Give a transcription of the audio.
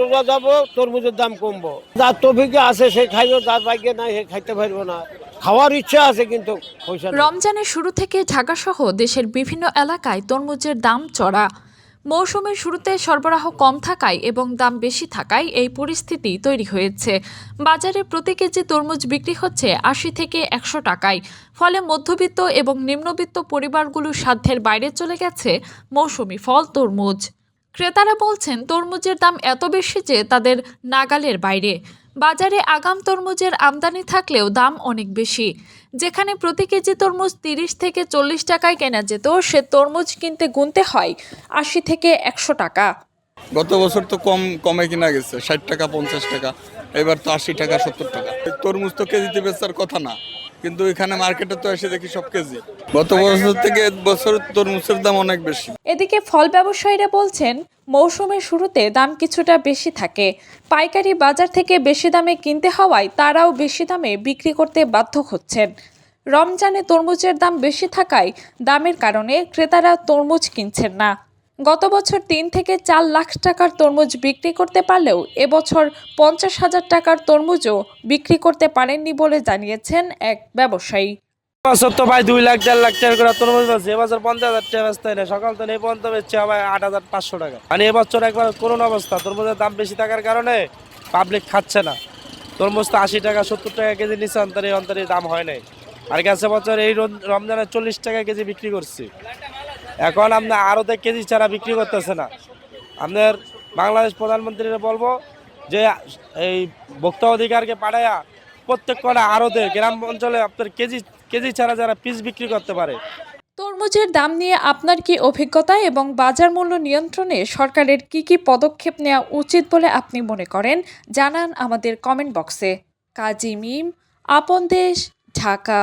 রোজা যাবো, তরমুজের দাম কমবো। যার তৌফিকে আছে সে খাইবে, যার ভাগ্যে নাই সে খাইতে পারবো না। খাওয়ার ইচ্ছা আছে কিন্তু পয়সা নেই। রমজানের শুরু থেকে ঢাকাসহ দেশের বিভিন্ন এলাকায় তরমুজের দাম চড়া। মৌসুমের শুরুতে সরবরাহ কম থাকায় এবং দাম বেশি থাকায় এই পরিস্থিতি তৈরি হয়েছে। বাজারে প্রতি কেজি তরমুজ বিক্রি হচ্ছে ৮০ থেকে ১০০ টাকায়। ফলে মধ্যবিত্ত এবং নিম্নবিত্ত পরিবারগুলোর সাধ্যের বাইরে চলে গেছে মৌসুমি ফল তরমুজ। ক্রেতারা বলছেন তরমুজের দাম এত বেশি যে তাদের নাগালের বাইরে। বাজারে আগাম তরমুজের আমদানি থাকলেও দাম অনেক বেশি। যেখানে প্রতি কেজি তরমুজ ৩০ থেকে ৪০ টাকায় কেনা যেত, সে তরমুজ কিনতে গুনতে হয় ৮০ থেকে ১০০ টাকা। গত বছর তো কমে কিনা গেছে ৬০ টাকা ৫০ টাকা, এবার তো ৮০ টাকা ৭০ টাকা। তরমুজ তো কেজিতে বেচার কথা না, কিন্তু এখানে মার্কেটে তো এসে দেখি সব কেজি। গত বছর থেকে বছর তরমুজের দাম অনেক বেশি। এদিকে ফল ব্যবসায়ীরা বলছেন মৌসুমের শুরুতে দাম কিছুটা বেশি থাকে। পাইকারি বাজার থেকে বেশি দামে কিনতে হওয়ায় তারাও বেশি দামে বিক্রি করতে বাধ্য হচ্ছেন। রমজানে তরমুজের দাম বেশি থাকায় দামের কারণে ক্রেতারা তরমুজ কিনছেন না। গত বছর ৩ থেকে ৪ লাখ টাকার তরমুজ বিক্রি করতে পারলেও এবছর ৫০,০০০ টাকার তরমুজও বিক্রি করতে পারেননি বলে জানিয়েছেন এক ব্যবসায়ী। বছর তো ভাই ২ লাখ ১.৫ লাখ টাকা করে তরমুজ বেচছে, এবছর ৫০,০০০ টাকা বেচতে হয় না। সকাল থেকে এই পর্যন্ত বেচছে আবার ৮,৫০০ টাকা। মানে এবছর একবার করুণ অবস্থা, তরমুজের দাম বেশি থাকার কারণে পাবলিক খাচ্ছে না। তরমুজ তো ৮০ টাকা ৭০ টাকা কেজি নিচে অন্তরে দাম হয় নাই। আর গেছে বছর এই রমজানে ৪০ টাকা কেজি বিক্রি করছি। এখন আপনার আড়তে কেজি ছাড়া বিক্রি করতেছে না। আপনার বাংলাদেশ প্রধানমন্ত্রীরা বলবো যে এই ভোক্তা অধিকারকে পাঠাইয়া প্রত্যেক কটা আড়তে গ্রাম অঞ্চলে আপনার কেজি ছাড়া যারা পিস বিক্রি করতে পারে। তরমুজের দাম নিয়ে আপনার কি অভিজ্ঞতা এবং বাজার মূল্য নিয়ন্ত্রণে সরকারের কি পদক্ষেপ নেওয়া উচিত বলে আপনি মনে করেন, জানান আমাদের কমেন্ট বক্সে। কাজী মিম, আপন দেশ, ঢাকা।